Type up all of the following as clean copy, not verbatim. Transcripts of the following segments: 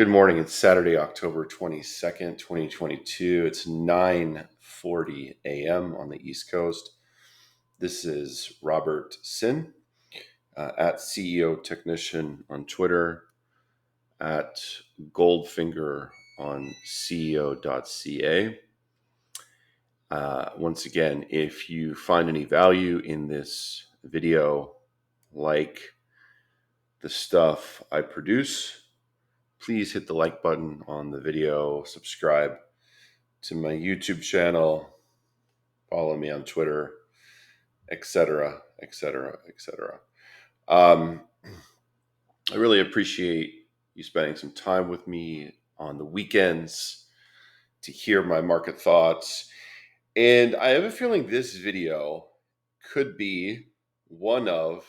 Good morning. It's Saturday, October 22nd, 2022. It's 9:40 a.m. on the East Coast. This is Robert Sin at CEO Technician on Twitter, at Goldfinger on CEO.ca. Once again, if you find any value in this video, like the stuff I produce, please hit the like button on the video, subscribe to my YouTube channel, follow me on Twitter, etc., etc., etc. I really appreciate you spending some time with me on the weekends to hear my market thoughts. And I have a feeling this video could be one of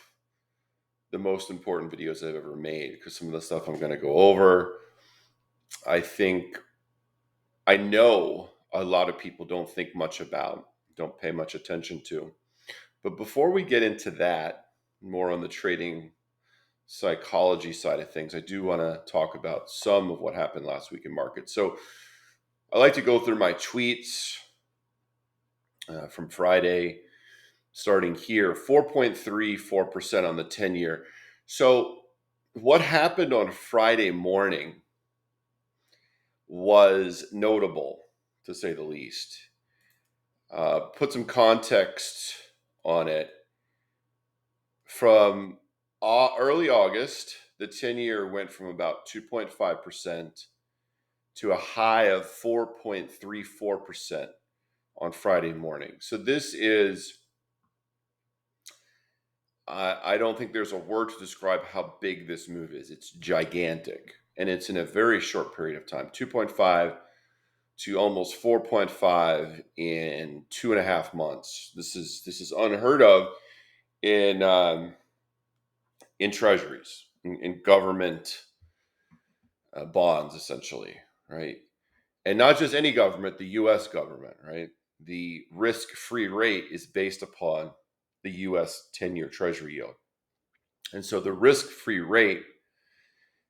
the most important videos I've ever made, because some of the stuff I'm going to go over, I know a lot of people don't think much about, don't pay much attention to. But before we get into that, more on the trading psychology side of things, I do want to talk about some of what happened last week in markets. So I like to go through my tweets from Friday, starting here, 4.34% on the 10-year. So what happened on Friday morning was notable, to say the least. Put some context on it. From early August, the 10-year went from about 2.5% to a high of 4.34% on Friday morning. So this is, I don't think there's a word to describe how big this move is. It's gigantic. And it's in a very short period of time, 2.5 to almost 4.5 in 2.5 months. This is unheard of in treasuries, in government bonds, essentially, right? And not just any government, the U.S. government, right? The risk-free rate is based upon the U.S. 10-year Treasury yield. And so the risk-free rate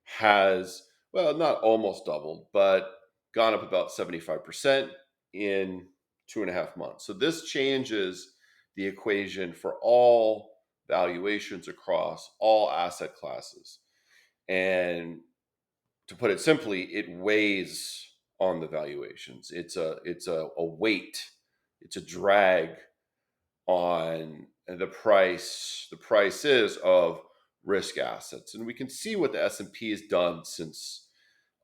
has, well, not almost doubled, but gone up about 75% in 2.5 months. So this changes the equation for all valuations across all asset classes. And to put it simply, it weighs on the valuations. It's a weight, it's a drag on the prices of risk assets. And we can see what the S&P has done since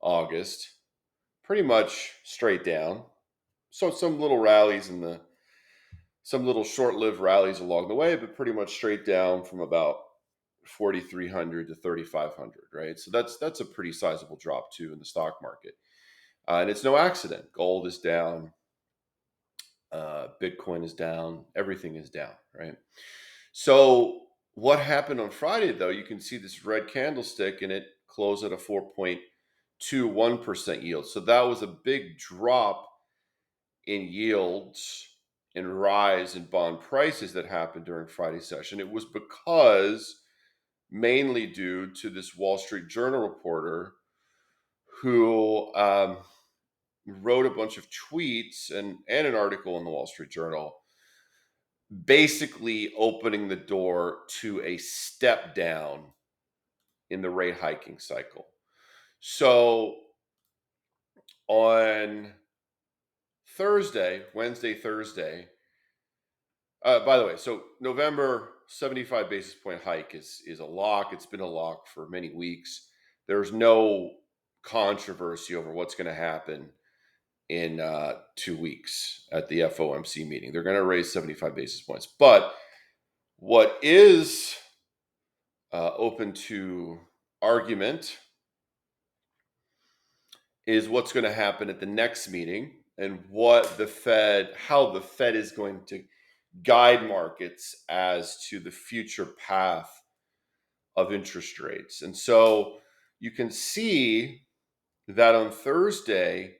August, pretty much straight down. So some little rallies some little short-lived rallies along the way, but pretty much straight down from about 4,300 to 3,500, right? So that's a pretty sizable drop too in the stock market, and it's no accident. Gold is down, Bitcoin is down, everything is down, right? So what happened on Friday, though? You can see this red candlestick, and it closed at a 4.21% yield. So that was a big drop in yields and rise in bond prices that happened during Friday's session. It was because mainly due to this Wall Street Journal reporter who wrote a bunch of tweets and an article in the Wall Street Journal, basically opening the door to a step down in the rate hiking cycle. So on Wednesday, Thursday, by the way, so November 75 basis point hike is a lock. It's been a lock for many weeks. There's no controversy over what's going to happen in 2 weeks at the FOMC meeting. They're going to raise 75 basis points. But what is open to argument is what's going to happen at the next meeting, and how the Fed is going to guide markets as to the future path of interest rates. And so you can see that on Thursday,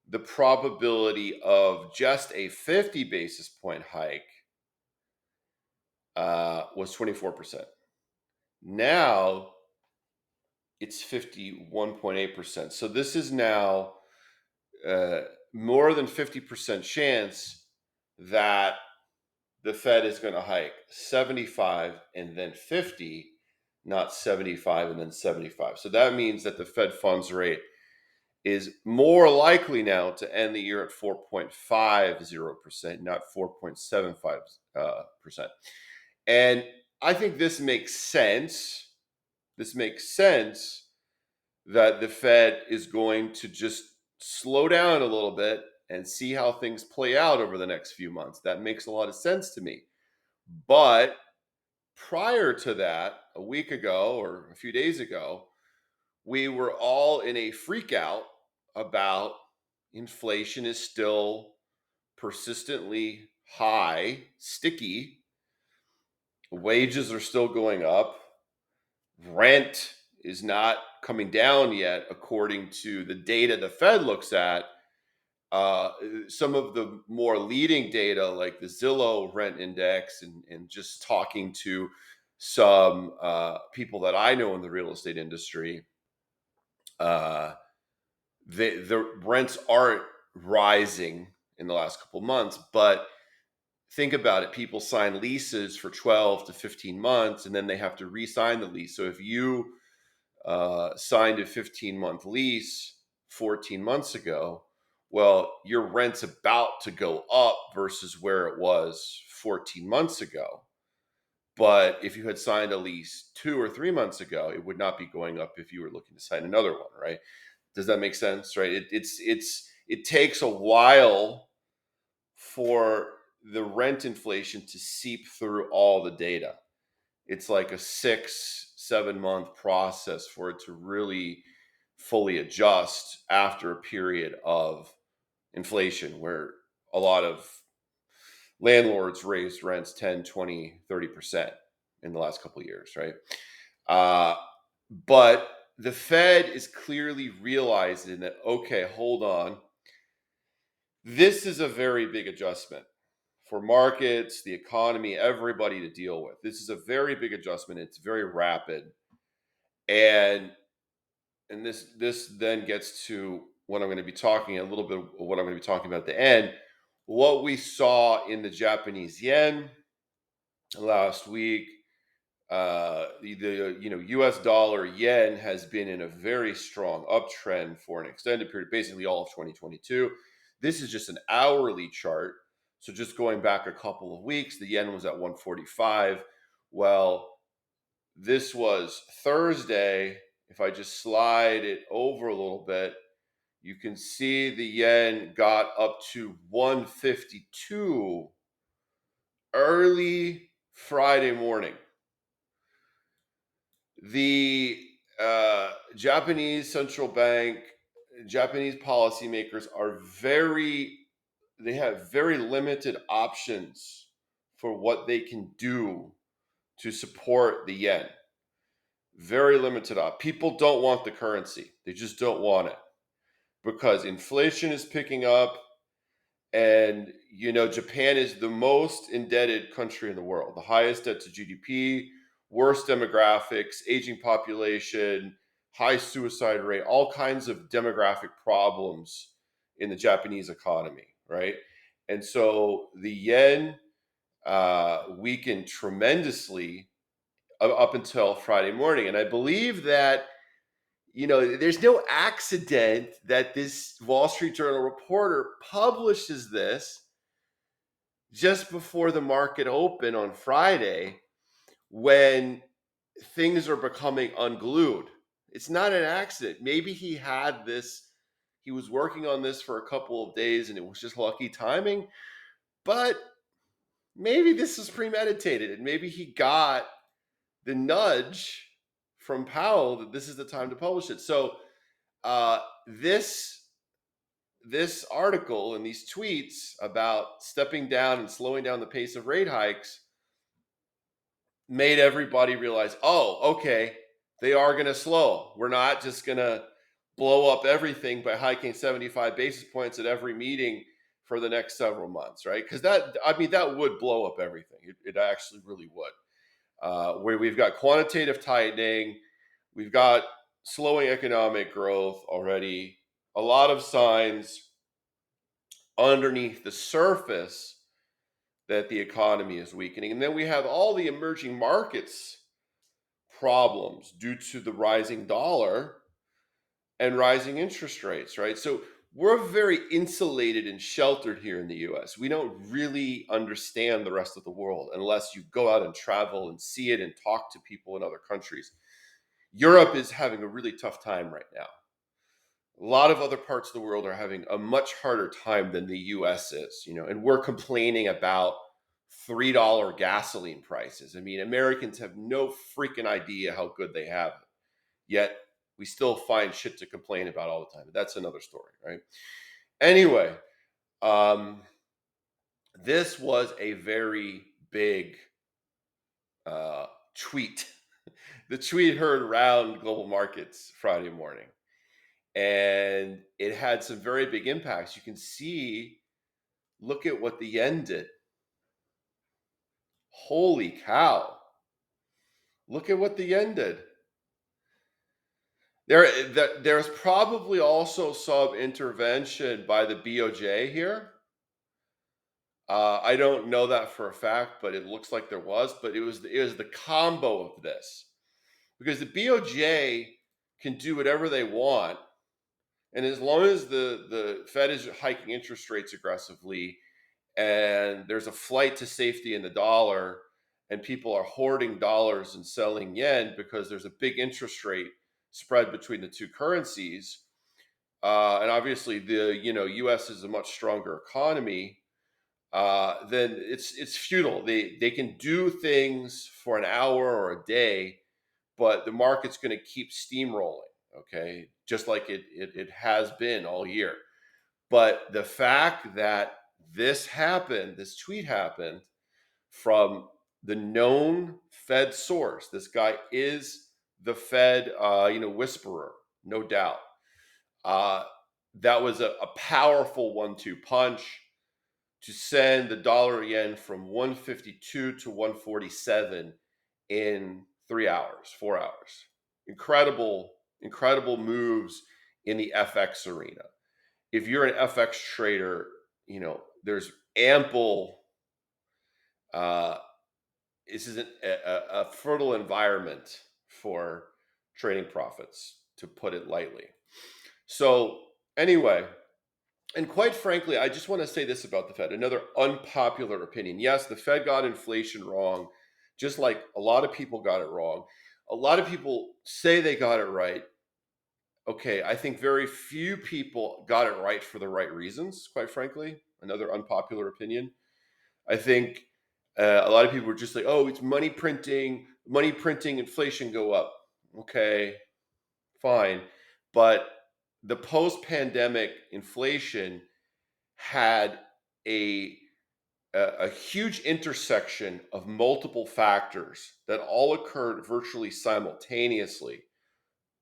the probability of just a 50 basis point hike was 24%. Now it's 51.8%. So this is now uh, more than 50% chance that the Fed is going to hike 75 and then 50, not 75 and then 75. So that means that the Fed funds rate is more likely now to end the year at 4.50%, not 4.75%. And I think this makes sense. This makes sense that the Fed is going to just slow down a little bit and see how things play out over the next few months. That makes a lot of sense to me. But prior to that, a week ago or a few days ago, we were all in a freak out about inflation is still persistently high, sticky, wages are still going up, rent is not coming down yet, according to the data the Fed looks at. Uh, some of the more leading data, like the Zillow rent index, and just talking to some people that I know in the real estate industry, uh, the rents aren't rising in the last couple months. But think about it: people sign leases for 12 to 15 months, and then they have to re-sign the lease. So if you signed a 15-month lease 14 months ago, well, your rent's about to go up versus where it was 14 months ago. But if you had signed a lease 2 or 3 months ago, it would not be going up if you were looking to sign another one, right? Does that make sense? Right? It takes a while for the rent inflation to seep through all the data. It's like a 6-7 month process for it to really fully adjust after a period of inflation where a lot of landlords raised rents 10, 20, 30% in the last couple of years, right? uh, but the Fed is clearly realizing that, okay, hold on, this is a very big adjustment for markets, the economy, everybody to deal with. This is a very big adjustment. It's very rapid. And this then gets to what I'm going to be talking a little bit of what I'm going to be talking about at the end. What we saw in the Japanese yen last week, the US dollar yen has been in a very strong uptrend for an extended period, basically all of 2022. This is just an hourly chart. So just going back a couple of weeks, the yen was at 145. Well, this was Thursday. If I just slide it over a little bit, you can see the yen got up to 152 early Friday morning. The Japanese central bank, Japanese policymakers they have very limited options for what they can do to support the yen. Very limited people don't want the currency. They just don't want it because inflation is picking up. And, Japan is the most indebted country in the world, the highest debt to GDP, worst demographics, aging population, high suicide rate, all kinds of demographic problems in the Japanese economy, right? And so the yen weakened tremendously up until Friday morning. And I believe that, there's no accident that this Wall Street Journal reporter publishes this just before the market open on Friday when things are becoming unglued. It's not an accident. Maybe he was working on this for a couple of days and it was just lucky timing, but maybe this is premeditated and maybe he got the nudge from Powell that this is the time to publish it. So uh, this article and these tweets about stepping down and slowing down the pace of rate hikes made everybody realize, oh, okay, they are going to slow. We're not just going to blow up everything by hiking 75 basis points at every meeting for the next several months, right? Because that would blow up everything. It actually really would. Where we've got quantitative tightening, we've got slowing economic growth already, a lot of signs underneath the surface that the economy is weakening. And then we have all the emerging markets problems due to the rising dollar and rising interest rates, right? So we're very insulated and sheltered here in the US. We don't really understand the rest of the world unless you go out and travel and see it and talk to people in other countries. Europe is having a really tough time right now. A lot of other parts of the world are having a much harder time than the US is, and we're complaining about $3 gasoline prices. I mean, Americans have no freaking idea how good they have it. Yet we still find shit to complain about all the time. That's another story, right? Anyway, um, this was a very big tweet. The tweet heard around global markets Friday morning, and it had some very big impacts. You can see, look at what the yen did. Holy cow. Look at what the yen did. There's probably also some intervention by the BOJ here. I don't know that for a fact, but it looks like there was. But it was the combo of this, because the BOJ can do whatever they want, and as long as the Fed is hiking interest rates aggressively, and there's a flight to safety in the dollar, and people are hoarding dollars and selling yen because there's a big interest rate spread between the two currencies, and obviously the U.S. is a much stronger economy. Then it's futile. They can do things for an hour or a day, but the market's going to keep steamrolling. Okay, just like it has been all year. But the fact that this tweet happened from the known Fed source. This guy is the Fed, whisperer, no doubt. Uh, that was a powerful 1-2 punch to send the dollar yen from 152 to 147 in 3 hours, 4 hours. Incredible moves in the FX arena. If you're an FX trader, there's ample. This isn't a fertile environment for trading profits, to put it lightly. So anyway, and quite frankly, I just want to say this about the Fed, another unpopular opinion. Yes, the Fed got inflation wrong, just like a lot of people got it wrong. A lot of people say they got it right. Okay, I think very few people got it right for the right reasons, quite frankly. Another unpopular opinion. I think a lot of people were just like, oh, it's money printing, inflation go up. Okay, fine. But the post pandemic inflation had a huge intersection of multiple factors that all occurred virtually simultaneously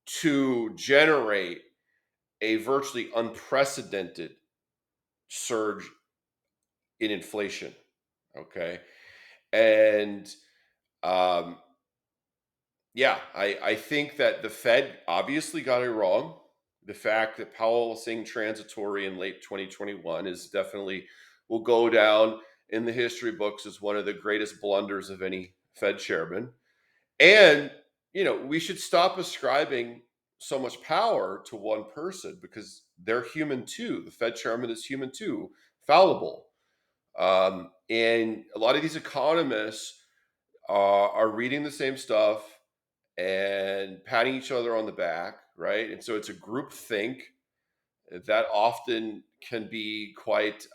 to generate a virtually unprecedented surge in inflation. Okay. And um, yeah, I think that the Fed obviously got it wrong. The fact that Powell was saying transitory in late 2021 is definitely will go down in the history books as one of the greatest blunders of any Fed chairman. And, we should stop ascribing so much power to one person, because they're human too. The Fed chairman is human too, fallible. And a lot of these economists are reading the same stuff and patting each other on the back, right? And so it's a group think that often can be quite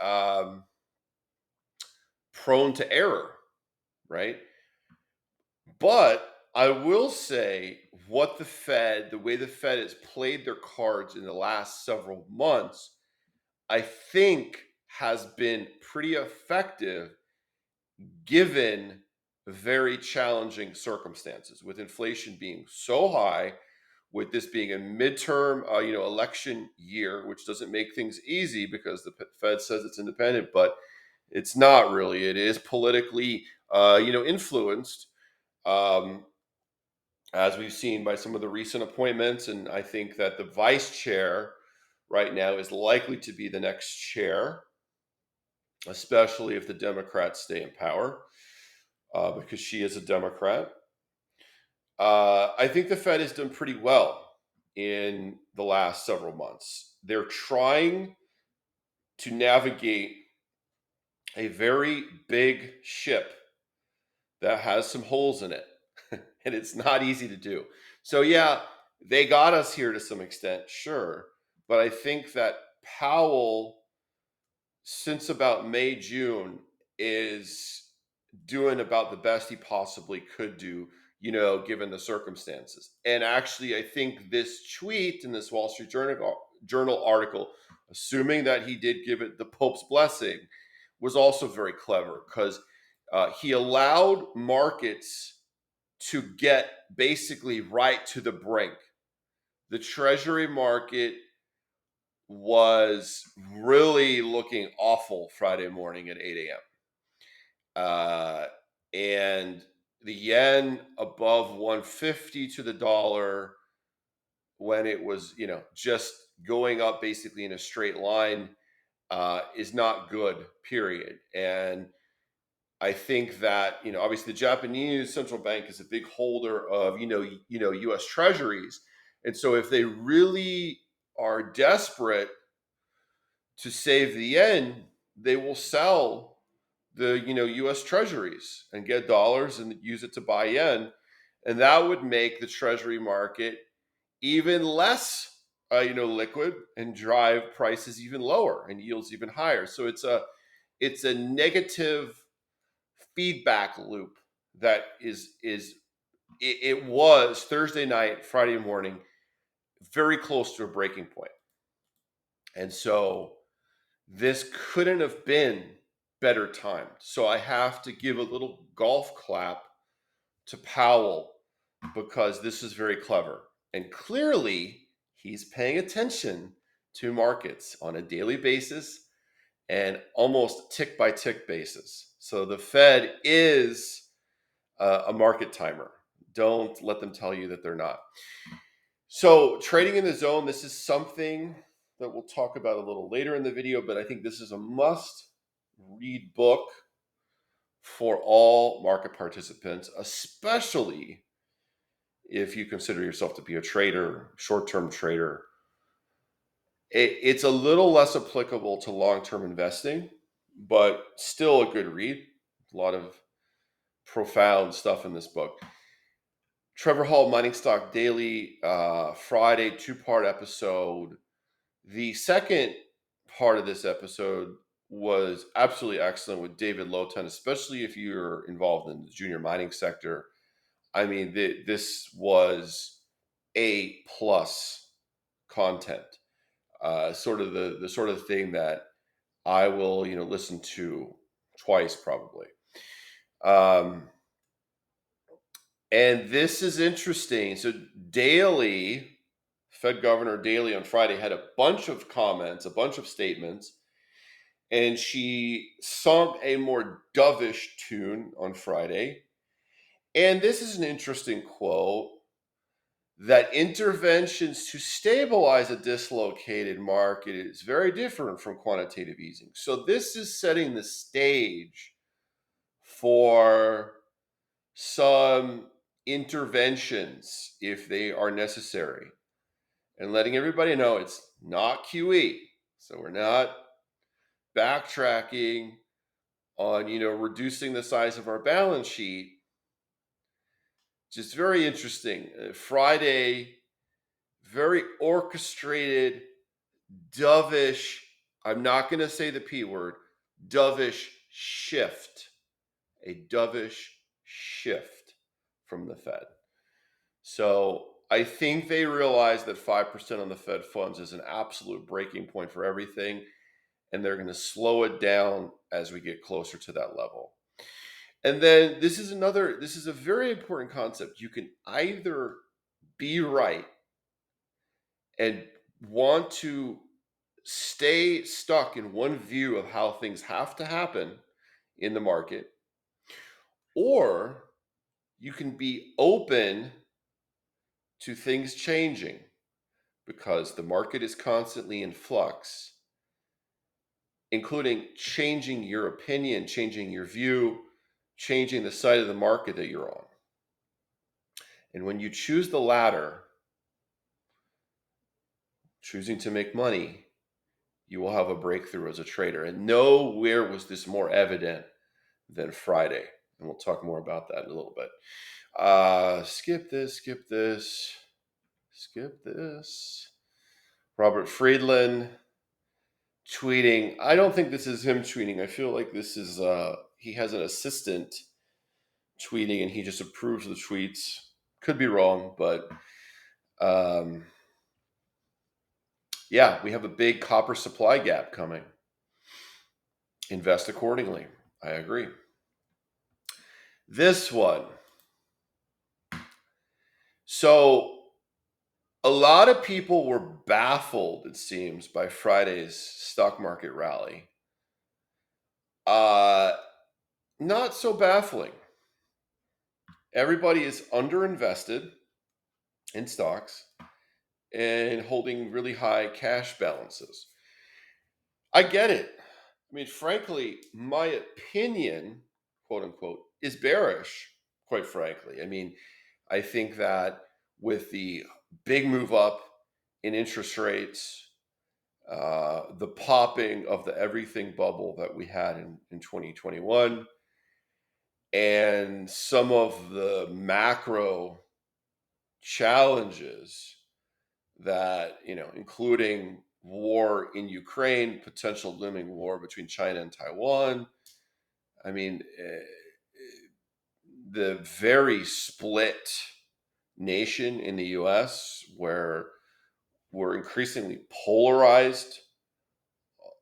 prone to error, right? But I will say the way the Fed has played their cards in the last several months, I think has been pretty effective given very challenging circumstances, with inflation being so high, with this being a midterm, election year, which doesn't make things easy because the Fed says it's independent, but it's not really. It is politically, influenced. Um, as we've seen by some of the recent appointments. And I think that the vice chair right now is likely to be the next chair, especially if the Democrats stay in power, because she is a Democrat. I think the Fed has done pretty well in the last several months. They're trying to navigate a very big ship that has some holes in it, and it's not easy to do. So, yeah, they got us here to some extent, sure. But I think that Powell, since about May, June, is doing about the best he possibly could do, given the circumstances. And actually, I think this tweet in this Wall Street Journal article, assuming that he did give it the Pope's blessing, was also very clever because he allowed markets to get basically right to the brink. The Treasury market was really looking awful Friday morning at 8 a.m. And the yen above 150 to the dollar when it was, just going up basically in a straight line is not good, period. And I think that, obviously the Japanese central bank is a big holder of, US treasuries. And so if they really are desperate to save the yen, they will sell the US treasuries and get dollars and use it to buy yen, and that would make the treasury market even less liquid and drive prices even lower and yields even higher. So it's a negative feedback loop that it was Thursday night, Friday morning, very close to a breaking point. And so this couldn't have been better timed. So I have to give a little golf clap to Powell because this is very clever. And clearly, he's paying attention to markets on a daily basis and almost tick by tick basis. So the Fed is a market timer. Don't let them tell you that they're not. So trading in the zone, this is something that we'll talk about a little later in the video, but I think this is a must read book for all market participants, especially if you consider yourself to be a trader, short-term trader. It's a little less applicable to long-term investing, but still a good read. A lot of profound stuff in this book. Trevor Hall, Mining Stock Daily, Friday, 2-part episode. The second part of this episode was absolutely excellent with David Lotan, especially if you're involved in the junior mining sector. I mean, this was A+ content, sort of the sort of thing that I will, listen to twice probably. And this is interesting. So Daly, Fed Governor Daly on Friday had a bunch of comments, a bunch of statements, and she sung a more dovish tune on Friday. And this is an interesting quote, that interventions to stabilize a dislocated market is very different from quantitative easing. So this is setting the stage for some interventions if they are necessary, and letting everybody know it's not QE. So we're not backtracking on, reducing the size of our balance sheet. Just very interesting. Friday, very orchestrated, dovish, I'm not going to say the P word, dovish shift. A dovish shift from the Fed. So I think they realize that 5% on the Fed funds is an absolute breaking point for everything, and they're going to slow it down as we get closer to that level. And then this is a very important concept. You can either be right and want to stay stuck in one view of how things have to happen in the market, or you can be open to things changing because the market is constantly in flux, including changing your opinion, changing your view, changing the side of the market that you're on. And when you choose the latter, choosing to make money, you will have a breakthrough as a trader. And nowhere was this more evident than Friday. And we'll talk more about that in a little bit. Skip this, skip this, skip this. Robert Friedland tweeting. I don't think this is him tweeting. I feel like this is, he has an assistant tweeting and he just approves the tweets. Could be wrong, but yeah, we have a big copper supply gap coming. Invest accordingly. I agree. This one. So a lot of people were baffled, it seems, by Friday's stock market rally. Not so baffling. Everybody is underinvested in stocks and holding really high cash balances. I get it. I mean, frankly, my opinion, quote unquote, is bearish, quite frankly. I mean, I think that with the big move up in interest rates, the popping of the everything bubble that we had in 2021, and some of the macro challenges that, including war in Ukraine, potential looming war between China and Taiwan. I mean, the very split nation in the US where we're increasingly polarized,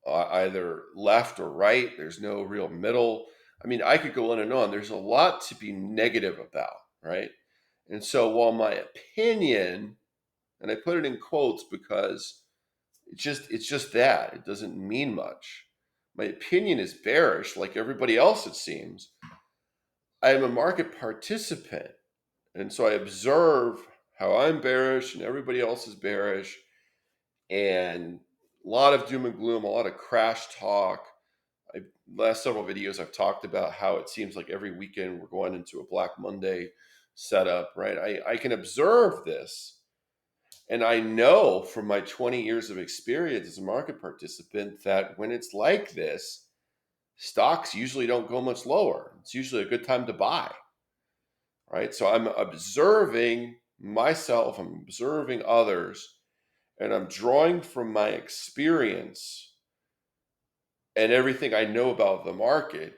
either left or right. There's no real middle. I mean, I could go on and on. There's a lot to be negative about, right? And so while my opinion, and I put it in quotes because it's just that, it doesn't mean much. My opinion is bearish, like everybody else, it seems. I am a market participant. And so I observe how I'm bearish and everybody else is bearish. And a lot of doom and gloom, a lot of crash talk. Last several videos, I've talked about how it seems like every weekend we're going into a Black Monday setup, right? I can observe this. And I know from my 20 years of experience as a market participant that when it's like this, stocks usually don't go much lower. It's usually a good time to buy, right? So I'm observing myself, I'm observing others, and I'm drawing from my experience and everything I know about the market.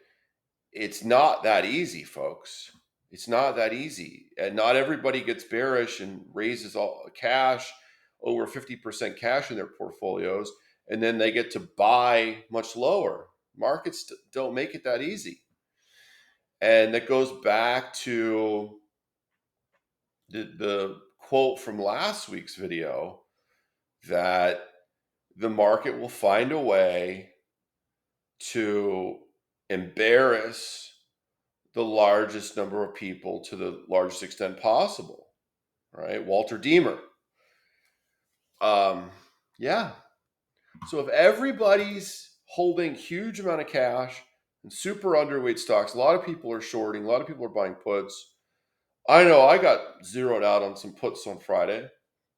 It's not that easy, folks. It's not that easy. And not everybody gets bearish and raises all cash, over 50% cash in their portfolios, and then they get to buy much lower. Markets don't make it that easy. And that goes back to the quote from last week's video that the market will find a way to embarrass the largest number of people to the largest extent possible, right? Walter Deemer. Yeah. So if everybody's holding huge amount of cash and super underweight stocks, a lot of people are shorting, a lot of people are buying puts. I know I got zeroed out on some puts on Friday,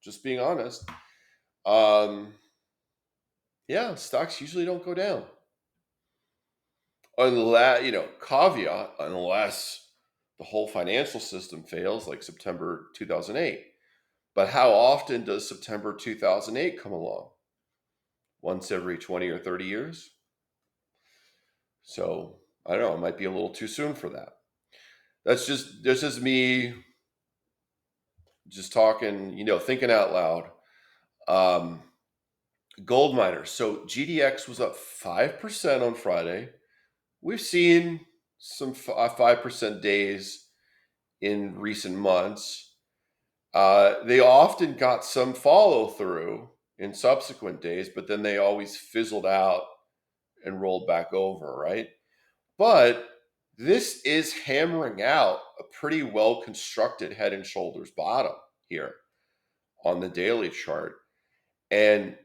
just being honest. Yeah, stocks usually don't go down. Unless, caveat, unless the whole financial system fails like September 2008. But how often does September 2008 come along? Once every 20 or 30 years? So I don't know, it might be a little too soon for that. That's just me just talking, thinking out loud. Gold miners. So GDX was up 5% on Friday. We've seen some 5% days in recent months. They often got some follow through in subsequent days, but then they always fizzled out and rolled back over, right? But this is hammering out a pretty well constructed head and shoulders bottom here. on the daily chart. And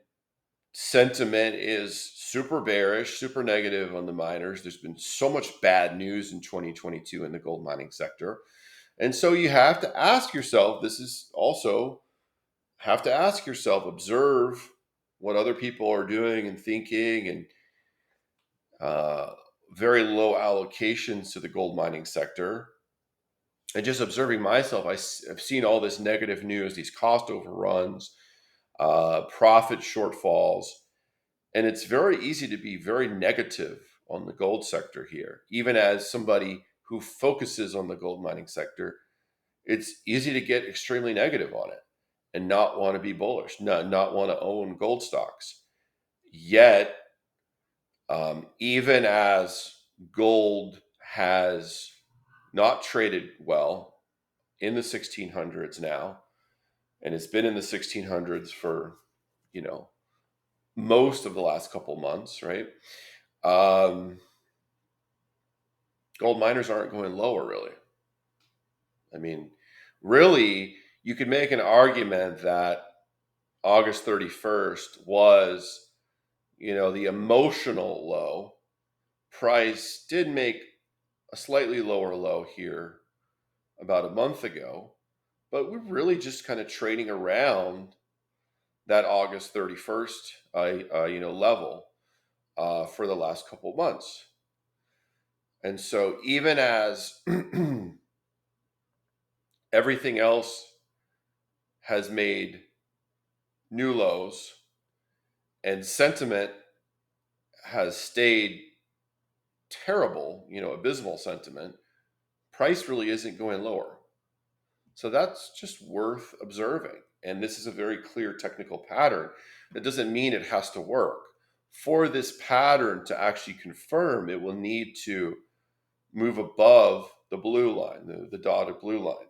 sentiment is super bearish, super negative on the miners. There's been so much bad news in 2022 in the gold mining sector. And so you have to ask yourself, this is also have to ask yourself, observe what other people are doing and thinking, and uh, very low allocations to the gold mining sector. And just observing myself, I've seen all this negative news, these cost overruns, profit shortfalls, and it's very easy to be very negative on the gold sector here. Even as somebody who focuses on the gold mining sector, it's easy to get extremely negative on it and not want to be bullish, not want to own gold stocks. Yet, even as gold has not traded well in the 1600s now, and it's been in the 1600s for, you know, most of the last couple months, right? Um, Gold miners aren't going lower, really. I mean, really, you could make an argument that August 31st was, the emotional low. Price did make a slightly lower low here about a month ago, but we're really just kind of trading around that August 31st, level for the last couple months. And so even as everything else has made new lows and sentiment has stayed terrible, abysmal sentiment, price really isn't going lower. So that's just worth observing. And this is a very clear technical pattern. That doesn't mean it has to work. For this pattern to actually confirm, it will need to move above the blue line, the dotted blue line.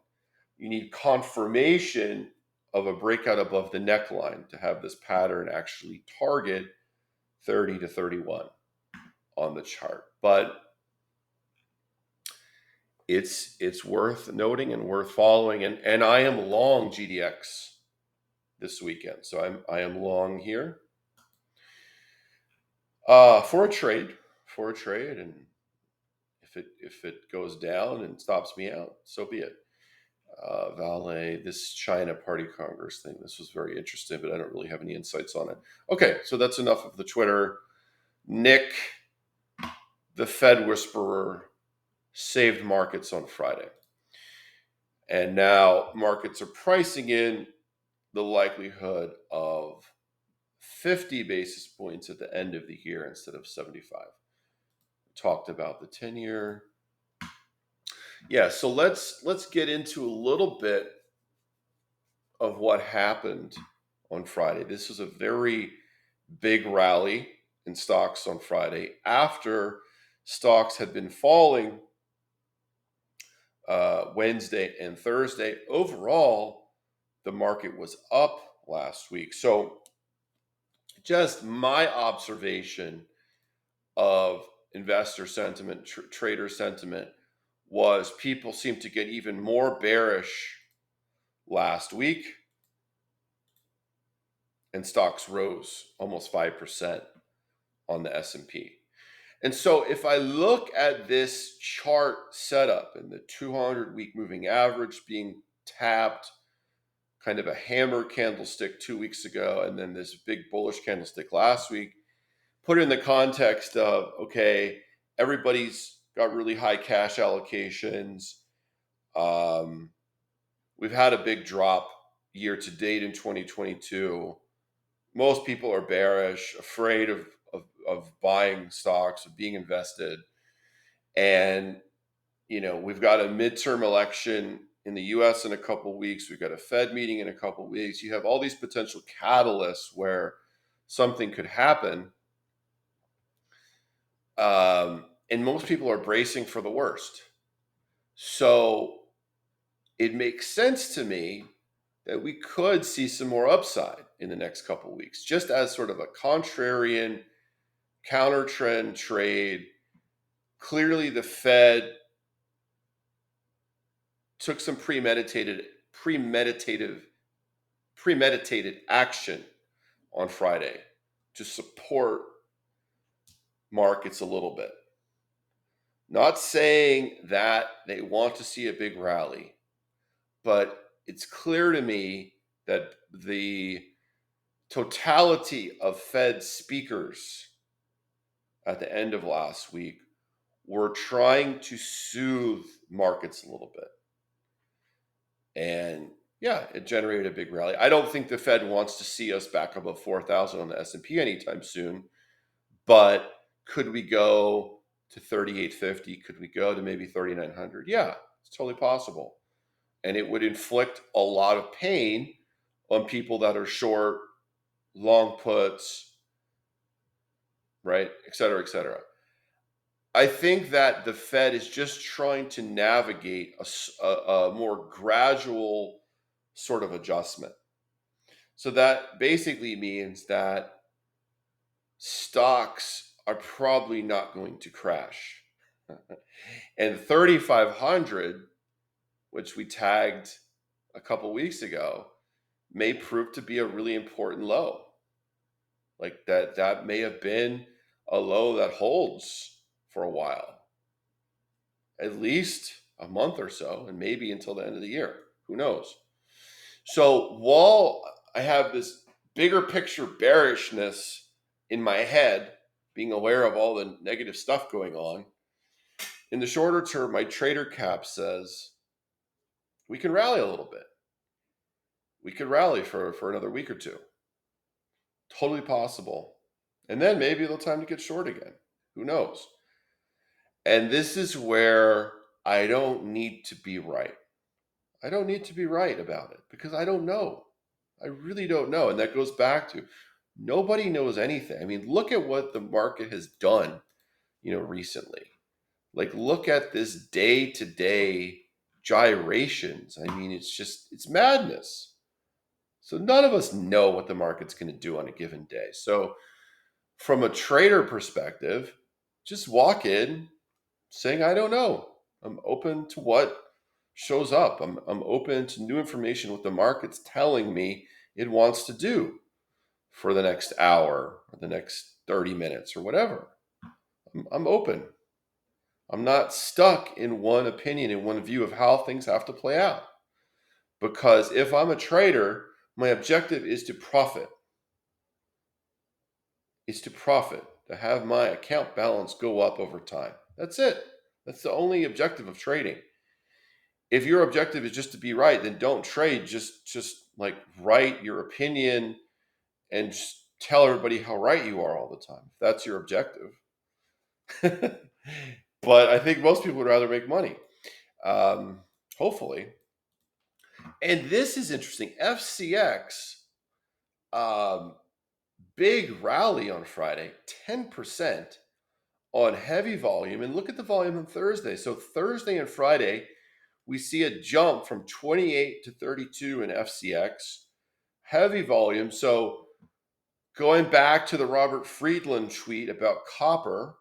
You need confirmation of a breakout above the neckline to have this pattern actually target 30 to 31 on the chart. But it's worth noting and worth following. And I am long GDX this weekend. So I am long here for a trade. And if it goes down and stops me out, so be it. Vale, this China Party Congress thing, this was very interesting, but I don't really have any insights on it. Okay, so that's enough of the Twitter. Nick, the Fed whisperer, saved markets on Friday. And now markets are pricing in the likelihood of 50 basis points at the end of the year instead of 75. We talked about the 10-year. Yeah, so let's get into a little bit of what happened on Friday. This was a very big rally in stocks on Friday after stocks had been falling Wednesday and Thursday. Overall, the market was up last week. So just my observation of investor sentiment, trader sentiment, was people seemed to get even more bearish last week, and stocks rose almost 5% on the S&P. And so if I look at this chart setup and the 200-week moving average being tapped, kind of a hammer candlestick 2 weeks ago, and then this big bullish candlestick last week, put it in the context of, okay, everybody's got really high cash allocations. We've had a big drop year to date in 2022. Most people are bearish, afraid of buying stocks, of being invested. And, we've got a midterm election in the US in a couple weeks. We've got a Fed meeting in a couple weeks. You have all these potential catalysts where something could happen. And most people are bracing for the worst. So it makes sense to me that we could see some more upside in the next couple of weeks, just as sort of a contrarian counter trend trade. Clearly, the Fed took some premeditative premeditated action on Friday to support markets a little bit. Not saying that they want to see a big rally, but it's clear to me that the totality of Fed speakers at the end of last week were trying to soothe markets a little bit. And yeah, it generated a big rally. I don't think the Fed wants to see us back above 4,000 on the S&P anytime soon, but could we go to 3,850? Could we go to maybe 3,900? Yeah, it's totally possible. And it would inflict a lot of pain on people that are short, long puts, right, et cetera, et cetera. I think that the Fed is just trying to navigate a more gradual sort of adjustment. So that basically means that stocks are probably not going to crash. And 3,500, which we tagged a couple weeks ago, may prove to be a really important low. Like that may have been a low that holds for a while, at least a month or so, and maybe until the end of the year. Who knows? So while I have this bigger picture bearishness in my head, being aware of all the negative stuff going on, in the shorter term, my trader cap says we can rally a little bit. We could rally for another week or two. Totally possible. And then maybe it'll time to get short again. Who knows? And this is where I don't need to be right. I don't need to be right about it because I don't know. I really don't know. And that goes back to nobody knows anything. I mean, look at what the market has done, recently. Like, look at this day to day gyrations. I mean, it's madness. So none of us know what the market's going to do on a given day. So from a trader perspective, just walk in saying, I don't know. I'm open to what shows up. I'm open to new information, what the market's telling me it wants to do for the next hour or the next 30 minutes or whatever. I'm open. I'm not stuck in one opinion, in one view of how things have to play out. Because if I'm a trader, my objective is to profit. To have my account balance go up over time. That's it. That's the only objective of trading. If your objective is just to be right, then don't trade. Just like write your opinion and just tell everybody how right you are all the time. If that's your objective. But I think most people would rather make money. Hopefully. And this is interesting. FCX, big rally on Friday, 10% on heavy volume. And look at the volume on Thursday. So Thursday and Friday, we see a jump from 28 to 32 in FCX. Heavy volume. So going back to the Robert Friedland tweet about copper,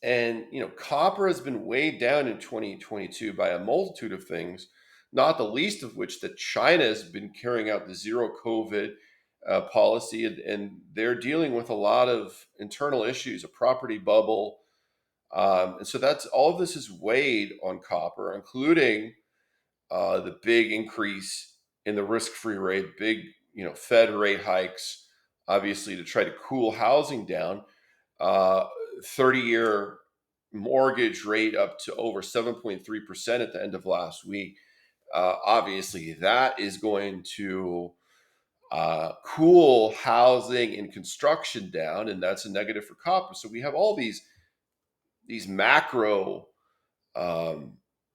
and copper has been weighed down in 2022 by a multitude of things, not the least of which that China has been carrying out the zero COVID policy, and they're dealing with a lot of internal issues, a property bubble. And so that's all of this is weighed on copper, including the big increase in the risk-free rate, big Fed rate hikes, obviously to try to cool housing down. 30-year mortgage rate up to over 7.3% at the end of last week. Obviously, that is going to cool housing and construction down, and that's a negative for copper. So we have all these macro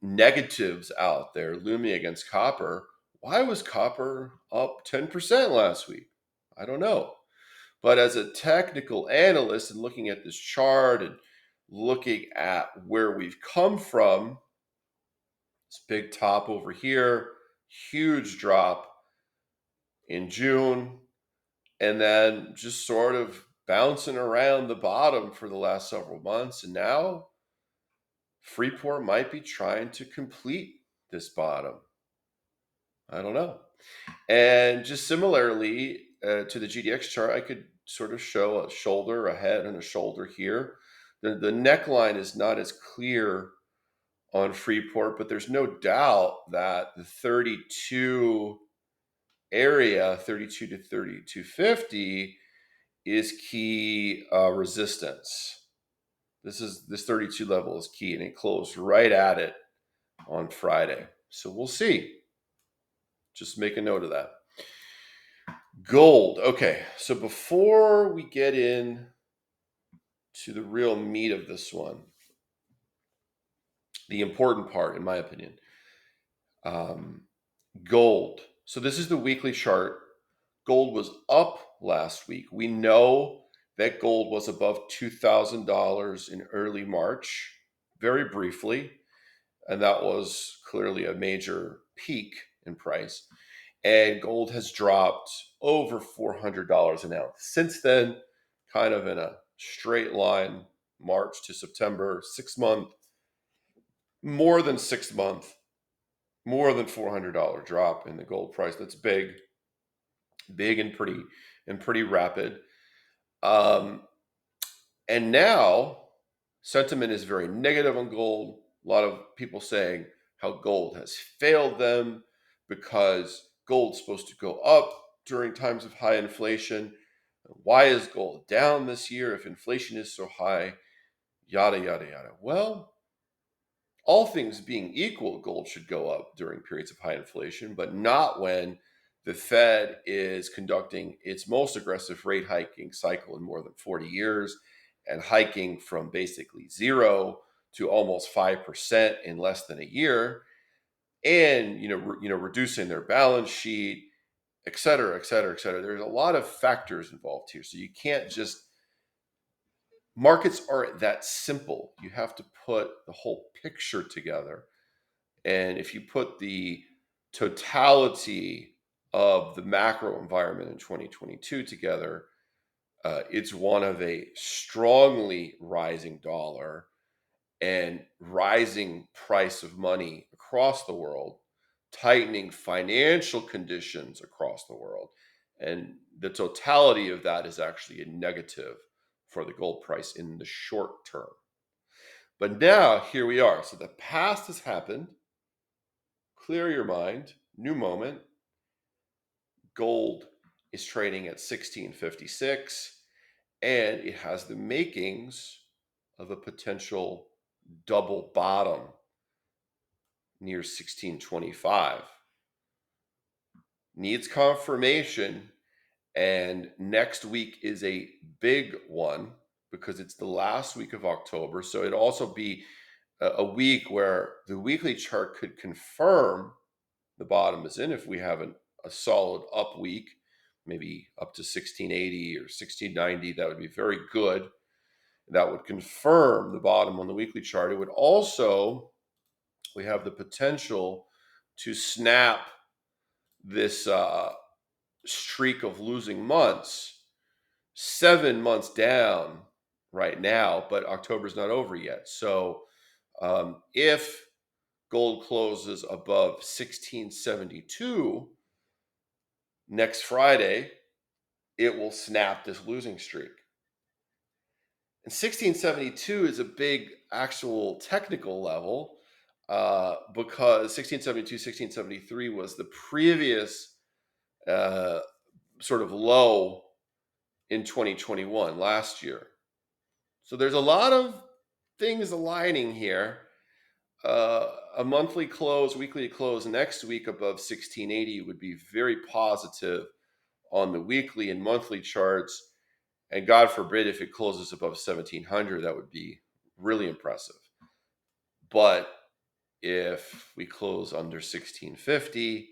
negatives out there looming against copper. Why was copper up 10% last week? I don't know. But as a technical analyst and looking at this chart and looking at where we've come from, this big top over here, huge drop in June, and then just sort of bouncing around the bottom for the last several months. And now Freeport might be trying to complete this bottom. I don't know. And just similarly to the GDX chart, I could sort of show a shoulder, a head, and a shoulder here. The neckline is not as clear on Freeport, but there's no doubt that the 32 area, 32 to 3250, is key resistance. This 32 level is key, and it closed right at it on Friday. So we'll see. Just make a note of that. Gold. Okay, so before we get in to the real meat of this one, the important part, in my opinion, gold. So this is the weekly chart. Gold was up last week. We know that gold was above $2,000 in early March, very briefly, and that was clearly a major peak in price. And gold has dropped over $400 an ounce. Since then, kind of in a straight line, March to September, 6 month, more than 6 month, more than $400 drop in the gold price. That's big, big and pretty rapid. And now sentiment is very negative on gold. A lot of people saying how gold has failed them because gold's supposed to go up during times of high inflation. Why is gold down this year if inflation is so high? Yada, yada, yada. Well, all things being equal, gold should go up during periods of high inflation, but not when the Fed is conducting its most aggressive rate hiking cycle in more than 40 years and hiking from basically zero to almost 5% in less than a year, and reducing their balance sheet, et cetera, et cetera, et cetera. There's a lot of factors involved here, so you can't just markets aren't that simple. You have to put the whole picture together. And if you put the totality of the macro environment in 2022 together, it's one of a strongly rising dollar and rising price of money across the world, tightening financial conditions across the world. And the totality of that is actually a negative for the gold price in the short term. But now here we are. So the past has happened. Clear your mind. New moment. Gold is trading at 1656, and it has the makings of a potential double bottom near 1625. Needs confirmation, and next week is a big one because it's the last week of October. So it'd also be a week where the weekly chart could confirm the bottom is in. If we have a solid up week, maybe up to 1680 or 1690, that would be very good. That would confirm the bottom on the weekly chart. It would also, we have the potential to snap this streak of losing months, 7 months down right now, but October's not over yet. So if gold closes above 1672 next Friday, it will snap this losing streak. And 1672 is a big actual technical level because 1672, 1673 was the previous sort of low in 2021 last year. So there's a lot of things aligning here. A monthly close, weekly close next week above 1680 would be very positive on the weekly and monthly charts. And God forbid if it closes above 1700, that would be really impressive. But if we close under 1650,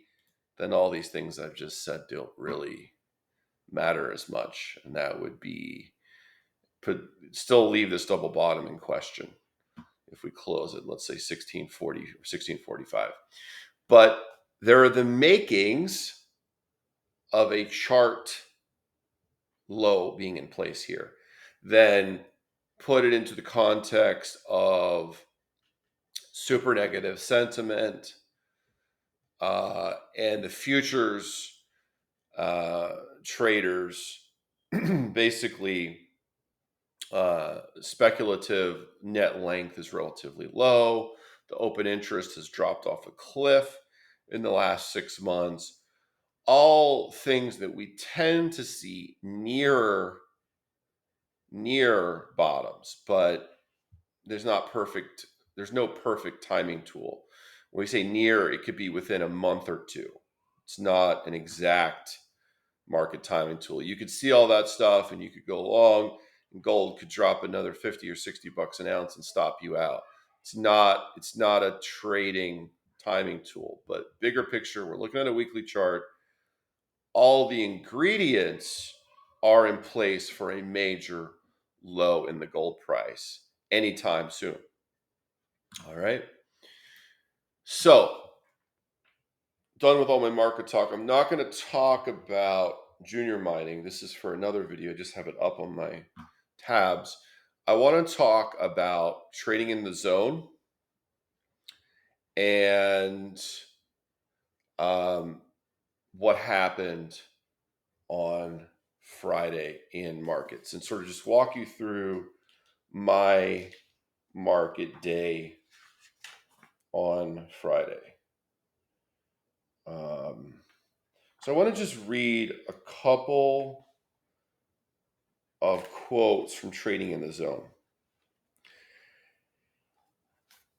then all these things I've just said don't really matter as much. And that would be, still leave this double bottom in question if we close it, let's say 1640 or 1645. But there are the makings of a chart low being in place here. Then put it into the context of super negative sentiment, and the futures traders basically speculative net length is relatively low. The open interest has dropped off a cliff in the last 6 months. All things that we tend to see near bottoms, but there's not perfect. There's no perfect timing tool. When we say near, it could be within a month or two. It's not an exact market timing tool. You could see all that stuff and you could go long, and gold could drop another 50 or 60 bucks an ounce and stop you out. It's not a trading timing tool, but bigger picture, we're looking at a weekly chart. All the ingredients are in place for a major low in the gold price anytime soon. All right. So, done with all my market talk. I'm not going to talk about junior mining. This is for another video. I just have it up on my tabs. I want to talk about trading in the zone and what happened on Friday in markets, and sort of just walk you through my market day on Friday. So I want to just read a couple of quotes from Trading in the Zone.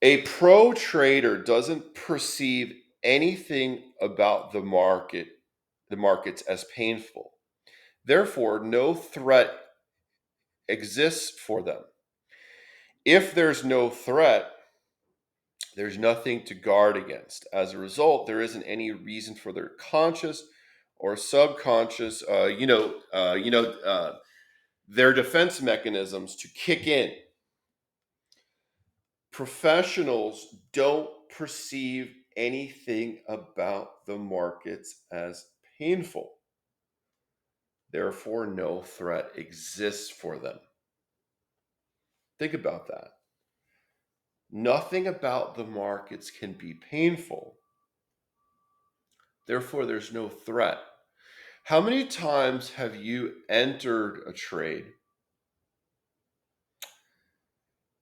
A pro trader doesn't perceive anything about the markets as painful. Therefore, no threat exists for them. If there's no threat, there's nothing to guard against. As a result, there isn't any reason for their conscious or subconscious, their defense mechanisms to kick in. Professionals don't perceive anything about the markets as painful. Therefore, no threat exists for them. Think about that. Nothing about the markets can be painful. Therefore, there's no threat. How many times have you entered a trade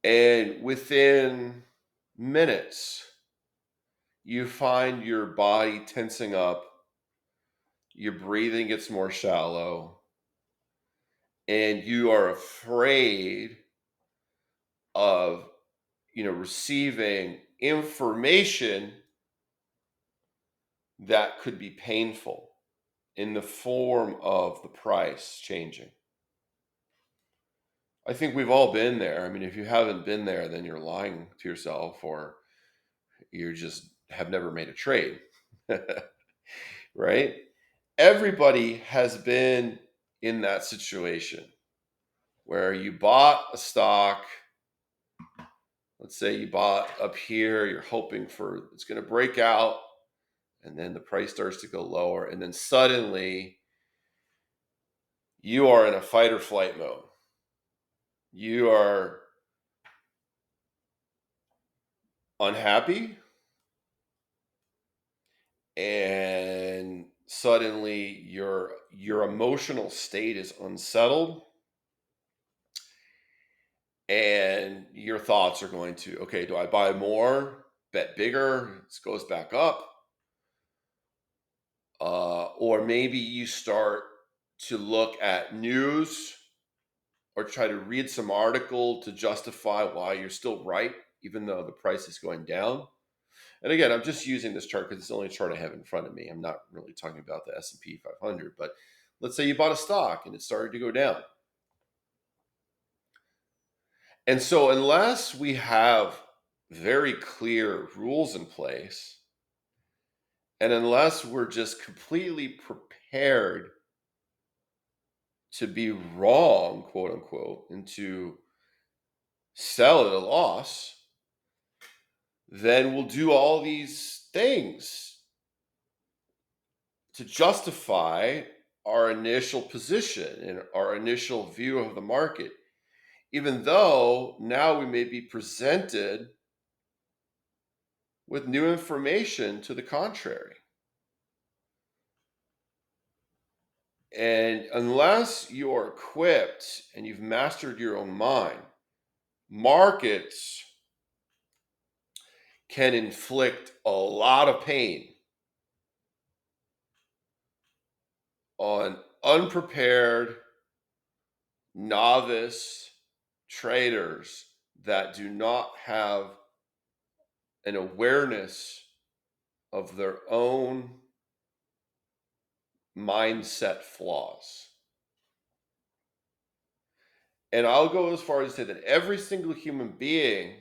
and within minutes you find your body tensing up, your breathing gets more shallow, and you are afraid of receiving information that could be painful in the form of the price changing? I think we've all been there. I mean, if you haven't been there, then you're lying to yourself, or you just have never made a trade. Right? Everybody has been in that situation where you bought a stock. Let's say you bought up here, you're hoping for it's going to break out, and then the price starts to go lower, and then suddenly you are in a fight or flight mode. You are unhappy, and suddenly your emotional state is unsettled, and your thoughts are going to, okay, do I buy more, bet bigger, it goes back up? Or maybe you start to look at news or try to read some article to justify why you're still right, even though the price is going down. And again, I'm just using this chart because it's the only chart I have in front of me. I'm not really talking about the S&P 500, but let's say you bought a stock and it started to go down. And so unless we have very clear rules in place, and unless we're just completely prepared to be wrong, quote unquote, and to sell at a loss, then we'll do all these things to justify our initial position and our initial view of the market, even though now we may be presented with new information to the contrary. And unless you're equipped and you've mastered your own mind, markets can inflict a lot of pain on unprepared novice traders that do not have an awareness of their own mindset flaws. And I'll go as far as to say that every single human being,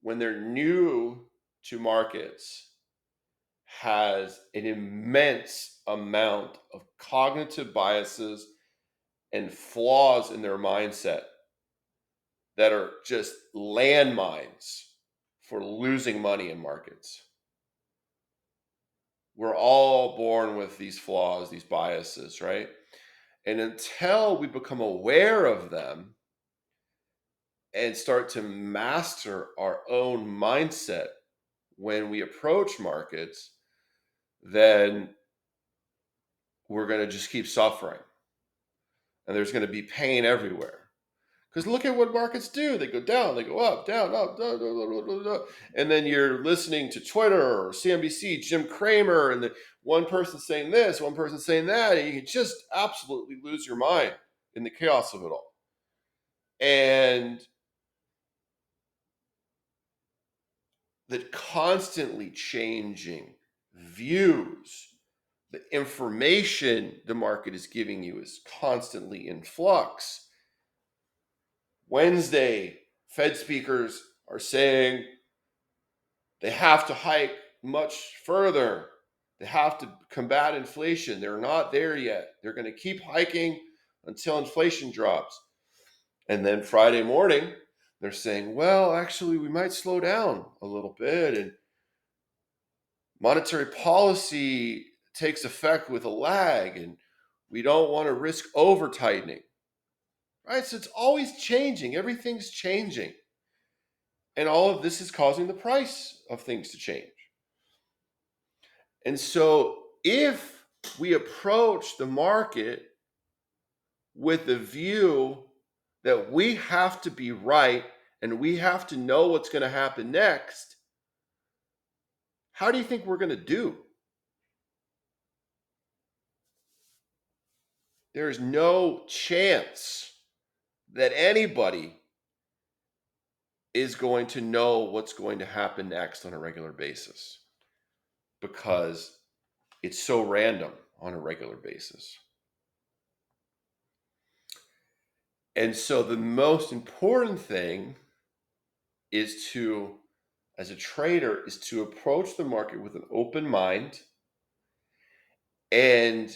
when they're new to markets, has an immense amount of cognitive biases and flaws in their mindset that are just landmines for losing money in markets. We're all born with these flaws, these biases, right? And until we become aware of them and start to master our own mindset when we approach markets, then we're going to just keep suffering. And there's going to be pain everywhere. Because look at what markets do. They go down, they go up, down, up, down, down, down. And then you're listening to Twitter or CNBC, Jim Cramer, and the one person saying this, one person saying that, and you can just absolutely lose your mind in the chaos of it all. And the constantly changing views, the information the market is giving you is constantly in flux. Wednesday, Fed speakers are saying they have to hike much further. They have to combat inflation. They're not there yet. They're going to keep hiking until inflation drops. And then Friday morning, they're saying, well, actually, we might slow down a little bit. And monetary policy takes effect with a lag. And we don't want to risk over tightening. Right? So it's always changing. Everything's changing. And all of this is causing the price of things to change. And so if we approach the market with the view that we have to be right and we have to know what's going to happen next, how do you think we're going to do? There's no chance that anybody is going to know what's going to happen next on a regular basis because it's so random on a regular basis. And so the most important thing is to, as a trader, is to approach the market with an open mind and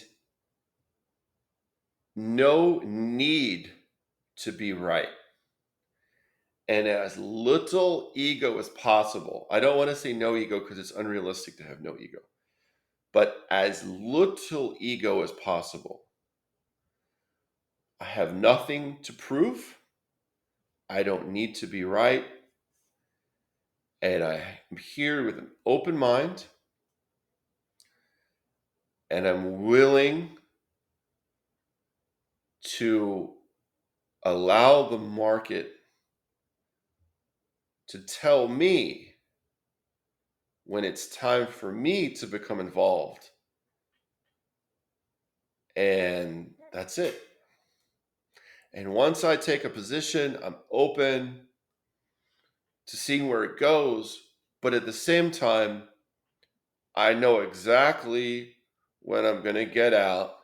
no need to be right. And as little ego as possible. I don't want to say no ego because it's unrealistic to have no ego, but as little ego as possible. I have nothing to prove. I don't need to be right. And I am here with an open mind. And I'm willing to allow the market to tell me when it's time for me to become involved. And that's it. And once I take a position, I'm open to seeing where it goes. But at the same time, I know exactly when I'm going to get out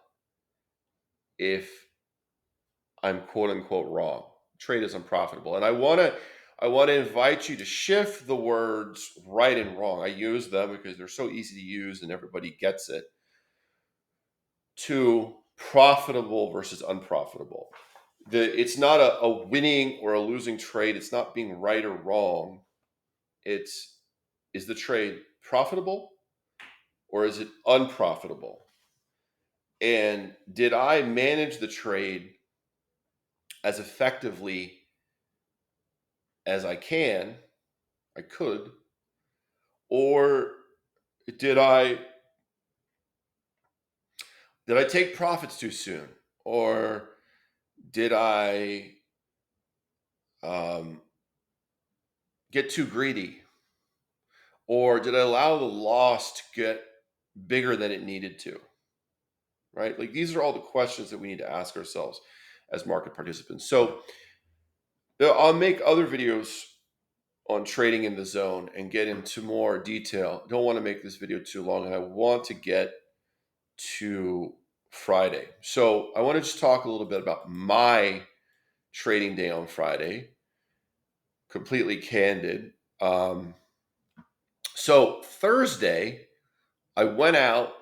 if I'm quote unquote wrong. Trade is unprofitable. And I want to invite you to shift the words right and wrong. I use them because they're so easy to use and everybody gets it, to profitable versus unprofitable. It's not a winning or a losing trade. It's not being right or wrong. It's, is the trade profitable or is it unprofitable? And did I manage the trade as effectively as I could, Or did I take profits too soon? Or did I um, get too greedy? Or did I allow the loss to get bigger than it needed to? Right? Like these are all the questions that we need to ask ourselves as market participants. So I'll make other videos on trading in the zone and get into more detail. Don't want to make this video too long, and I want to get to Friday. So I want to just talk a little bit about my trading day on Friday, completely candid. So Thursday, I went out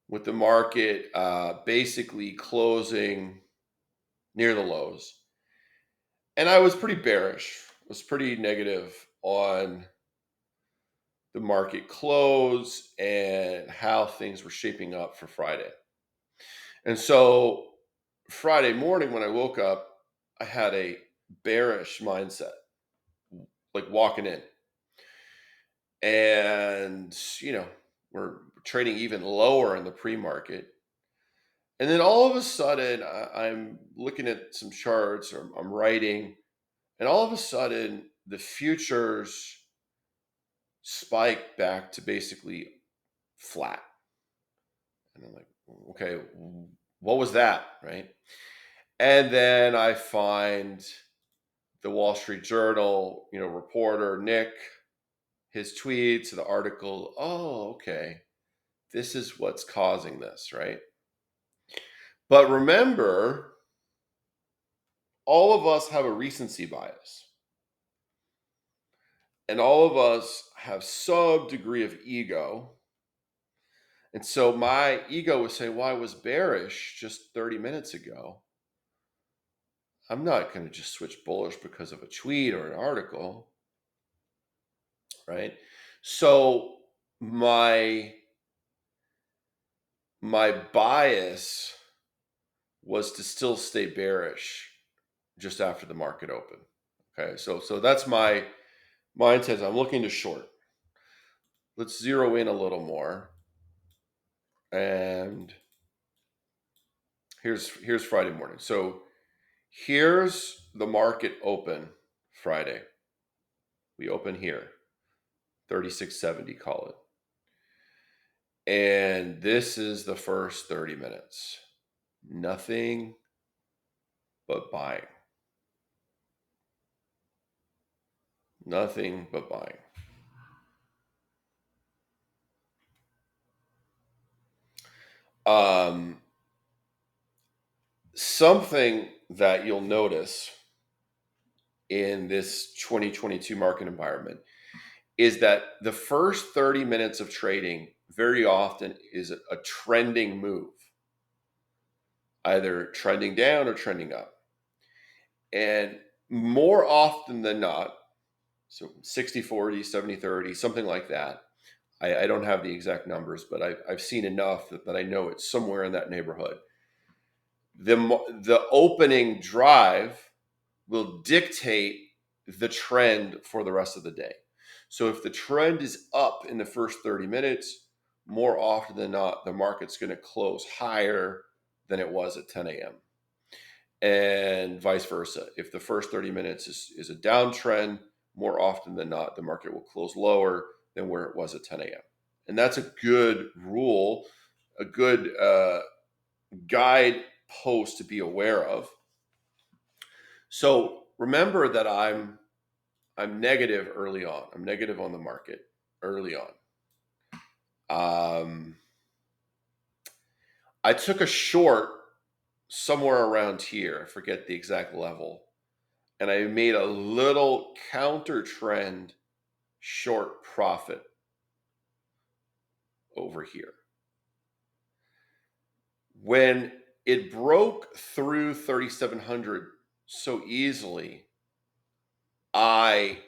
with the market basically closing near the lows. And I was pretty bearish. I was pretty negative on the market close and how things were shaping up for Friday. And so Friday morning when I woke up, I had a bearish mindset, like walking in. And, we're trading even lower in the pre-market. And then all of a sudden, I'm looking at some charts or I'm writing, and all of a sudden, the futures spike back to basically flat. And I'm like, okay, what was that? Right. And then I find the Wall Street Journal, reporter Nick, his tweets, the article. Oh, okay. This is what's causing this, right? But remember, all of us have a recency bias. And all of us have some degree of ego. And so my ego was saying, well, I was bearish just 30 minutes ago. I'm not going to just switch bullish because of a tweet or an article, right? So my bias was to still stay bearish just after the market open. Okay, so that's my mindset. I'm looking to short. Let's zero in a little more. And here's Friday morning. So here's the market open Friday. We open here, 3670, call it. And this is the first 30 minutes. Nothing but buying. Nothing but buying. Something that you'll notice in this 2022 market environment is that the first 30 minutes of trading very often is a trending move, either trending down or trending up. And more often than not, so 60-40, 70-30, something like that. I don't have the exact numbers, but I've seen enough that I know it's somewhere in that neighborhood. The opening drive will dictate the trend for the rest of the day. So if the trend is up in the first 30 minutes, more often than not, the market's going to close higher than it was at 10 a.m. And vice versa. If the first 30 minutes is a downtrend, more often than not, the market will close lower than where it was at 10 a.m. And that's a good rule, a good guide post to be aware of. So remember that I'm negative early on. I'm negative on the market early on. I took a short somewhere around here. I forget the exact level. And I made a little counter trend short profit over here. When it broke through 3,700 so easily, I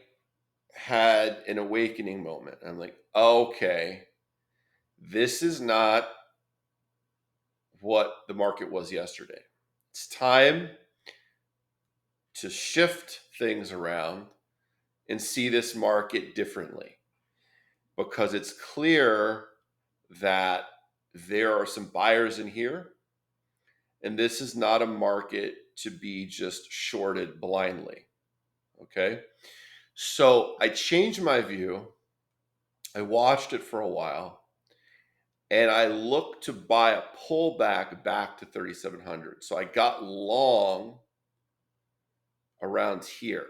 had an awakening moment. I'm like, okay, this is not what the market was yesterday. It's time to shift things around and see this market differently. because it's clear that there are some buyers in here, and this is not a market to be just shorted blindly. Okay. So I changed my view. I watched it for a while, and I looked to buy a pullback back to 3,700. So I got long around here.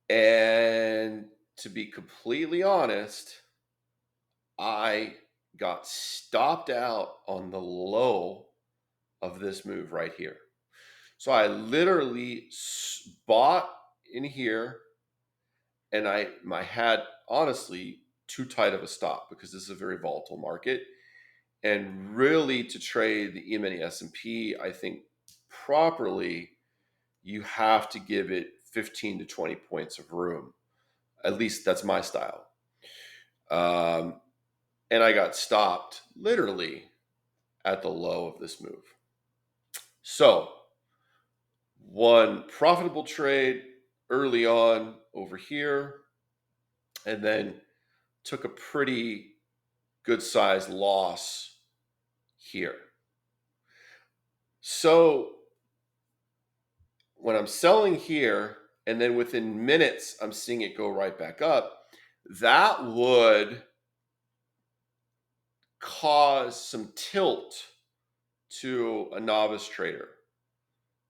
And to be completely honest, I got stopped out on the low of this move right here. So I literally bought in here, and I had honestly too tight of a stop because this is a very volatile market. And really, to trade the E-mini S&P, I think properly, you have to give it 15 to 20 points of room. At least that's my style. And I got stopped literally at the low of this move. So, one profitable trade early on over here, and then took a pretty good sized loss here. So, when I'm selling here, and then within minutes, I'm seeing it go right back up, that would cause some tilt to a novice trader.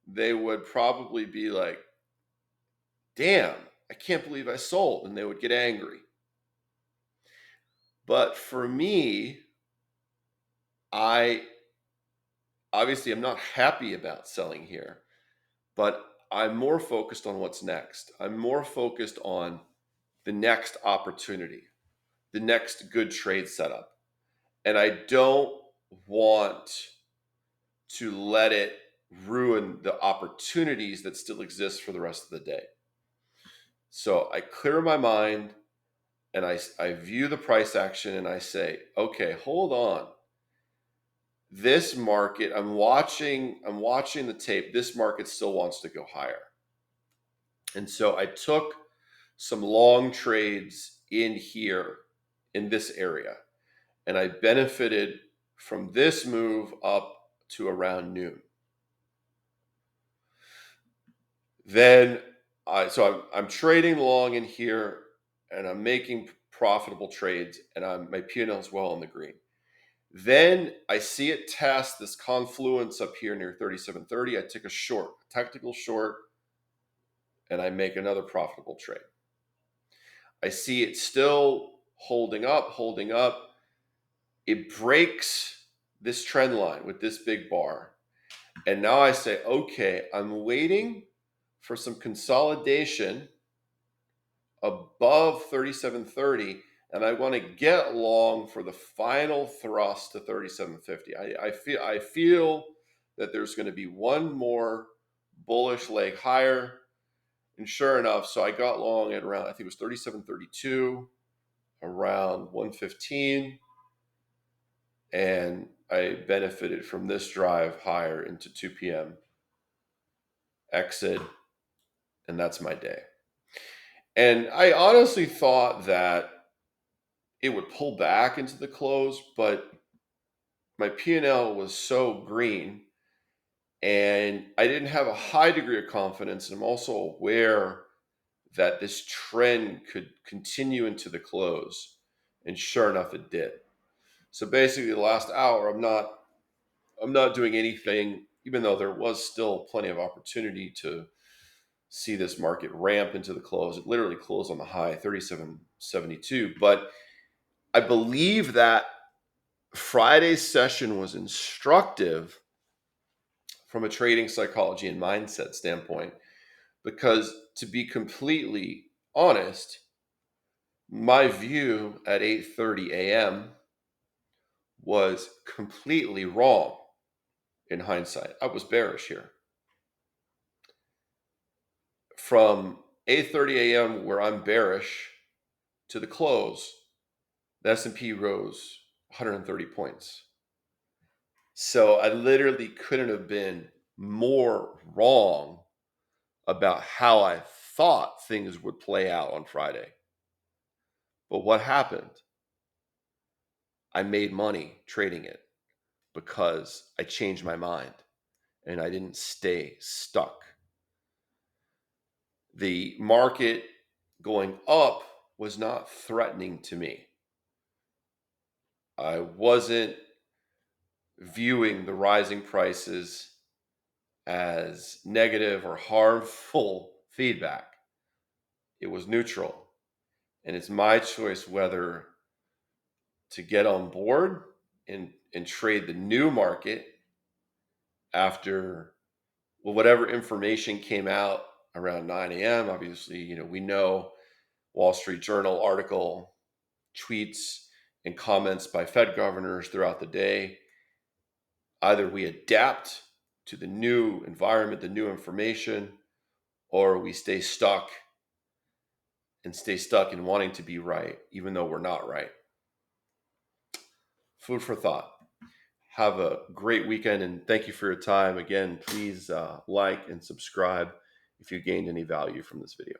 They would probably be like, damn, I can't believe I sold. And they would get angry. But for me, I obviously I'm not happy about selling here, but I'm more focused on what's next. I'm more focused on the next opportunity, the next good trade setup. And I don't want to let it ruin the opportunities that still exist for the rest of the day. So I clear my mind, and I view the price action, and I say, okay, hold on. This market, I'm watching the tape. This market still wants to go higher. And so I took some long trades in here in this area, and I benefited from this move up to around noon. Then I'm trading long in here, and I'm making profitable trades, and my P&L is well in the green. Then I see it test this confluence up here near 3730. I take a short, tactical short, and I make another profitable trade. I see it still holding up. It breaks this trend line with this big bar. And now I say, okay, I'm waiting for some consolidation above 3730, and I want to get long for the final thrust to 3750. I feel that there's going to be one more bullish leg higher, and sure enough, so I got long at around, I think it was 3732, around 115, and I benefited from this drive higher into 2 p.m. exit, and that's my day. And I honestly thought that it would pull back into the close, but my P&L was so green, and I didn't have a high degree of confidence. And I'm also aware that this trend could continue into the close. And sure enough, it did. So basically the last hour, I'm not doing anything, even though there was still plenty of opportunity to see this market ramp into the close. It literally closed on the high 37.72. But I believe that Friday's session was instructive from a trading psychology and mindset standpoint, because to be completely honest, my view at 8:30 a.m. was completely wrong in hindsight. I was bearish here. From 8:30 a.m. where I'm bearish to the close, the S&P rose 130 points. So I literally couldn't have been more wrong about how I thought things would play out on Friday. But what happened? I made money trading it because I changed my mind and I didn't stay stuck. The market going up was not threatening to me. I wasn't viewing the rising prices as negative or harmful feedback. It was neutral. And it's my choice whether to get on board and trade the new market after, well, whatever information came out around 9 a.m. Obviously, we know Wall Street Journal article, tweets, and comments by Fed governors throughout the day. Either we adapt to the new environment, the new information, or we stay stuck in wanting to be right, even though we're not right. Food for thought. Have a great weekend and thank you for your time. Again, please like and subscribe if you gained any value from this video.